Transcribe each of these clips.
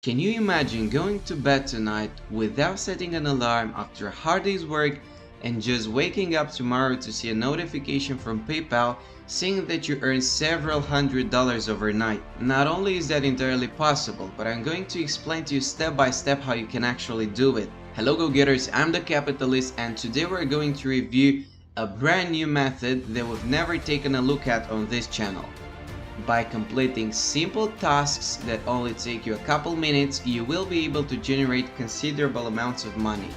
Can you imagine going to bed tonight without setting an alarm after a hard day's work and just waking up tomorrow to see a notification from PayPal saying that you earned several $100s overnight? Not only is that entirely possible, but I'm going to explain to you step by step how you can actually do it. Hello go-getters, I'm the Capitalist, and today we're going to review a brand new method that we've never taken a look at on this channel. By completing simple tasks that only take you a couple minutes, you will be able to generate considerable amounts of money.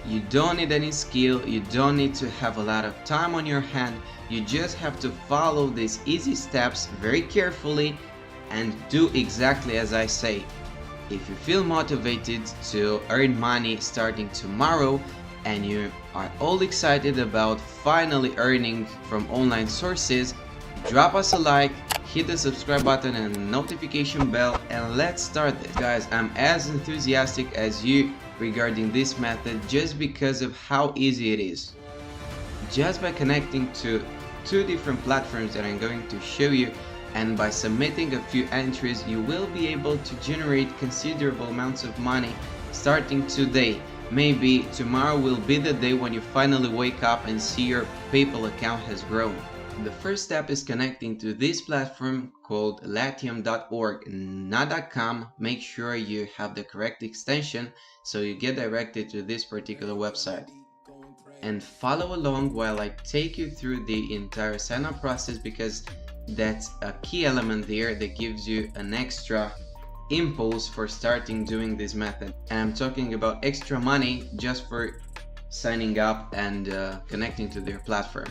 You don't need any skill, you don't need to have a lot of time on your hand, you just have to follow these easy steps very carefully and do exactly as I say. If you feel motivated to earn money starting tomorrow and you are all excited about finally earning from online sources, drop us a like, hit the subscribe button and notification bell, and let's start this. Guys, I'm as enthusiastic as you regarding this method just because of how easy it is. Just by connecting to two different platforms that I'm going to show you, and by submitting a few entries, you will be able to generate considerable amounts of money starting today. Maybe tomorrow will be the day when you finally wake up and see your PayPal account has grown. The first step is connecting to this platform called latium.org, not .com. Make sure you have the correct extension so you get directed to this particular website. And follow along while I take you through the entire sign-up process, because that's a key element there that gives you an extra impulse for starting doing this method. And I'm talking about extra money just for signing up and connecting to their platform.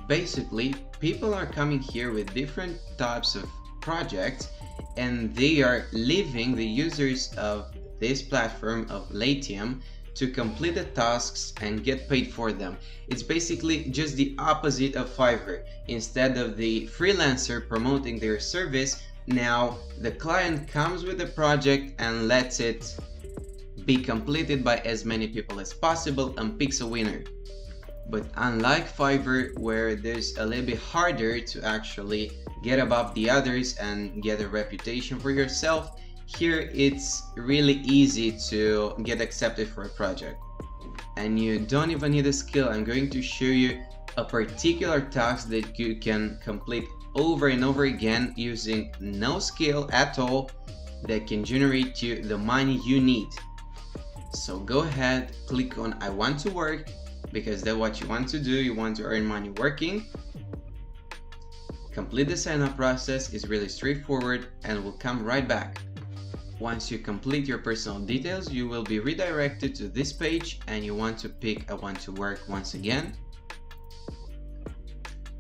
Basically, people are coming here with different types of projects and they are leaving the users of this platform of Latium to complete the tasks and get paid for them. It's basically just the opposite of Fiverr. Instead of the freelancer promoting their service, now the client comes with the project and lets it be completed by as many people as possible and picks a winner. But unlike Fiverr, where there's a little bit harder to actually get above the others and get a reputation for yourself, here it's really easy to get accepted for a project. And you don't even need a skill. I'm going to show you a particular task that you can complete over and over again using no skill at all that can generate you the money you need. So go ahead, click on I want to work, because that's what you want to do. You want to earn money working. Complete the sign up process. Is really straightforward and we'll come right back. Once you complete your personal details, you will be redirected to this page and you want to pick I want to work once again.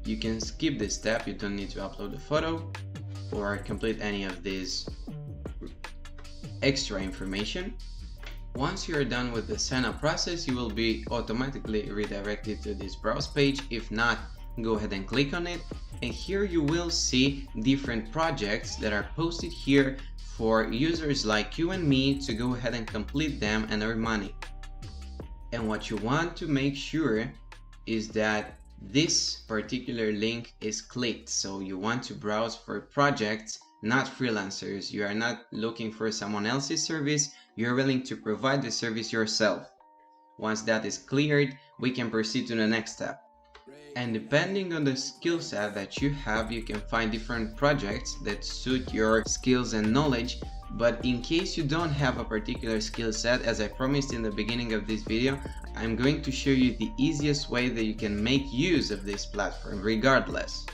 You can skip this step, you don't need to upload a photo or complete any of this extra information. Once you are done with the sign up process, you will be automatically redirected to this browse page. If not, go ahead and click on it, and here you will see different projects that are posted here for users like you and me to go ahead and complete them and earn money. And what you want to make sure is that this particular link is clicked. So you want to browse for projects, not freelancers. You are not looking for someone else's service, you're willing to provide the service yourself. Once that is cleared, we can proceed to the next step. And depending on the skill set that you have, you can find different projects that suit your skills and knowledge. But in case you don't have a particular skill set, as I promised in the beginning of this video, I'm going to show you the easiest way that you can make use of this platform regardless.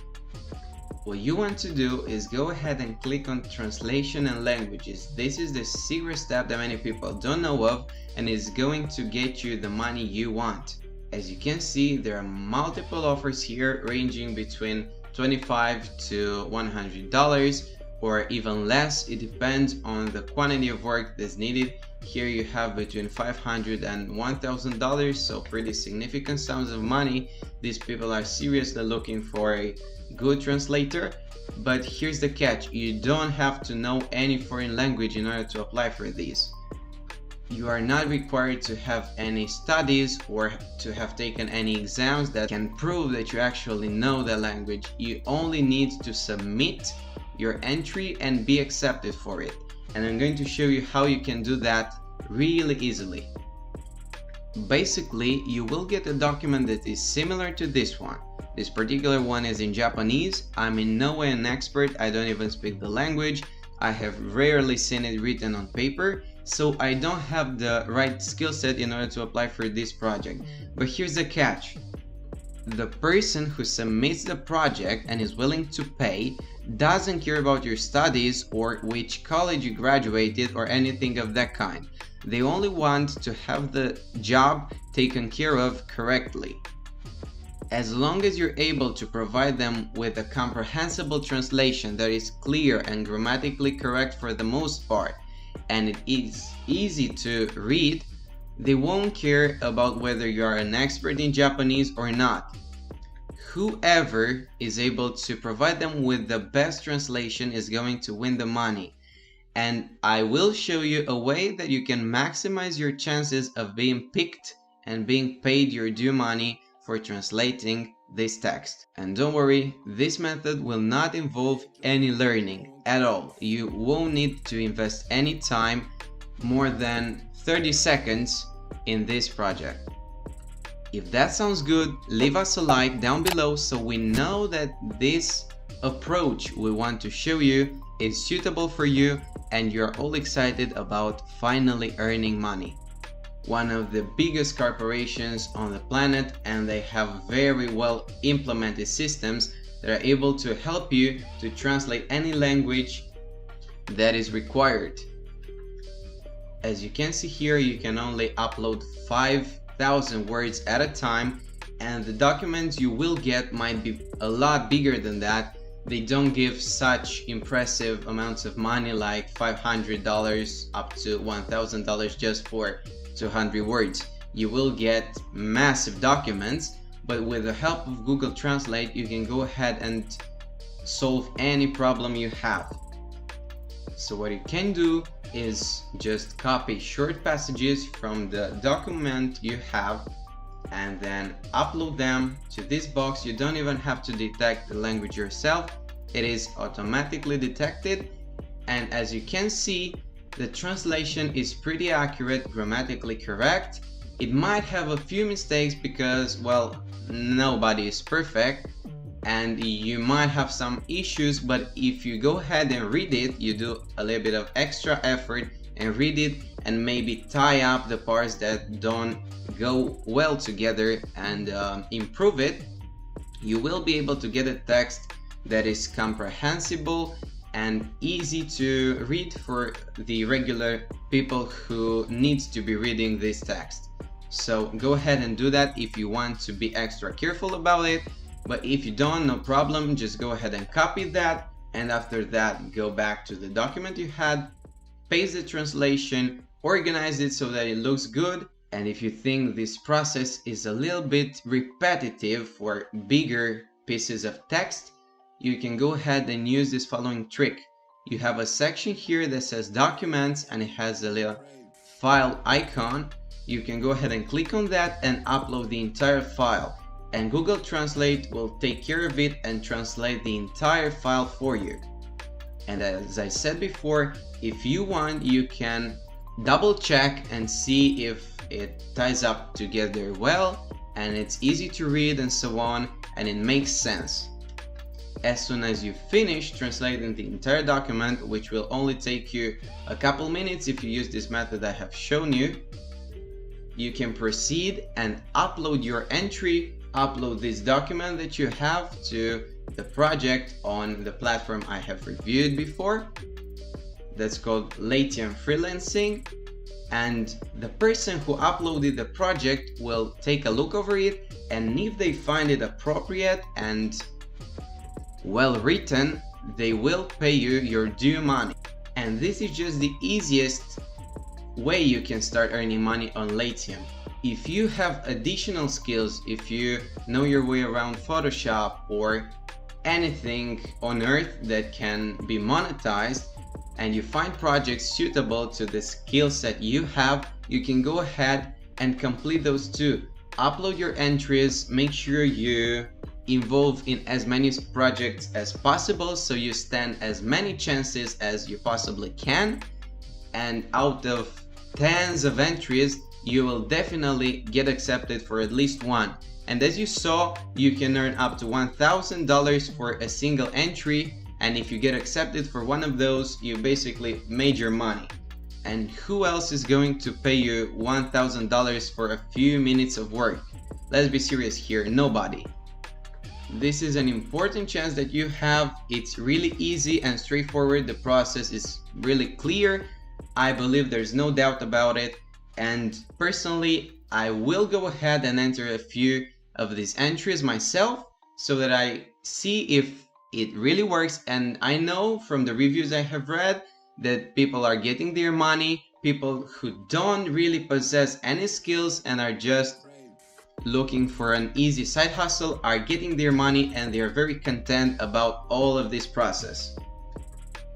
What you want to do is go ahead and click on translation and languages. This is the secret step that many people don't know of and is going to get you the money you want. As you can see, there are multiple offers here ranging between $25 to $100 or even less. It depends on the quantity of work that's needed. Here you have between $500 and $1,000, so pretty significant sums of money. These people are seriously looking for a good translator. But here's the catch, you don't have to know any foreign language in order to apply for these. You are not required to have any studies or to have taken any exams that can prove that you actually know the language. You only need to submit your entry and be accepted for it. and I'm going to show you how you can do that really easily. Basically, you will get a document that is similar to this one. This particular one is in Japanese. I'm in no way an expert, I don't even speak the language. I have rarely seen it written on paper, so I don't have the right skill set in order to apply for this project. But here's the catch. The person who submits the project and is willing to pay doesn't care about your studies or which college you graduated or anything of that kind. They only want to have the job taken care of correctly. As long as you're able to provide them with a comprehensible translation that is clear and grammatically correct for the most part, and it is easy to read, they won't care about whether you are an expert in Japanese or not. Whoever is able to provide them with the best translation is going to win the money. And I will show you a way that you can maximize your chances of being picked and being paid your due money for translating this text. And don't worry, this method will not involve any learning at all. You won't need to invest any time, more than 30 seconds in this project. If that sounds good, leave us a like down below so we know that this approach we want to show you is suitable for you and you're all excited about finally earning money. One of the biggest corporations on the planet, and they have very well implemented systems that are able to help you to translate any language that is required. As you can see here, you can only upload 5,000 words at a time, and the documents you will get might be a lot bigger than that. They don't give such impressive amounts of money like $500 up to $1,000 just for 200 words. You will get massive documents, but with the help of Google Translate you can go ahead and solve any problem you have. So what you can do is just copy short passages from the document you have and then upload them to this box. You don't even have to detect the language yourself. It is automatically detected, and as you can see, the translation is pretty accurate, grammatically correct. It might have a few mistakes because, well, nobody is perfect, and you might have some issues, but if you go ahead and read it, you do a little bit of extra effort and read it and maybe tie up the parts that don't go well together and improve it, you will be able to get a text that is comprehensible and easy to read for the regular people who needs to be reading this text. So go ahead and do that if you want to be extra careful about it, but if you don't, no problem, just go ahead and copy that, and after that go back to the document you had, paste the translation, organize it so that it looks good. And if you think this process is a little bit repetitive for bigger pieces of text, you can go ahead and use this following trick. You have a section here that says documents and it has a little file icon. You can go ahead and click on that and upload the entire file, and Google Translate will take care of it and translate the entire file for you. And as I said before, if you want, you can double check and see if it ties up together well and it's easy to read and so on, and it makes sense. As soon as you finish translating the entire document, which will only take you a couple minutes if you use this method I have shown you, you can proceed and upload your entry, upload this document that you have to the project on the platform I have reviewed before. That's called Latium Freelancing, and the person who uploaded the project will take a look over it, and if they find it appropriate and well written, they will pay you your due money. And this is just the easiest way you can start earning money on Latium. If you have additional skills, if you know your way around Photoshop or anything on earth that can be monetized, and you find projects suitable to the skill set you have, you can go ahead and complete those too. Upload your entries, make sure you involve in as many projects as possible so you stand as many chances as you possibly can, and out of tens of entries, you will definitely get accepted for at least one. And as you saw, you can earn up to $1,000 for a single entry, and if you get accepted for one of those, you basically made your money. And who else is going to pay you $1,000 for a few minutes of work? Let's be serious here, nobody. This is an important chance that you have. It's really easy and straightforward. The process is really clear. I believe there's no doubt about it. And personally, I will go ahead and enter a few of these entries myself so that I see if it really works. And I know from the reviews I have read that people are getting their money, people who don't really possess any skills and are just looking for an easy side hustle are getting their money, and they are very content about all of this process.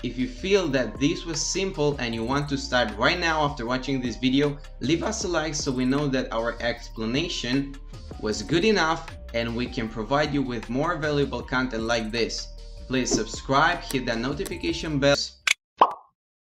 If you feel that this was simple and you want to start right now after watching this video, leave us a like so we know that our explanation was good enough and we can provide you with more valuable content like this. Please subscribe, hit that notification bell.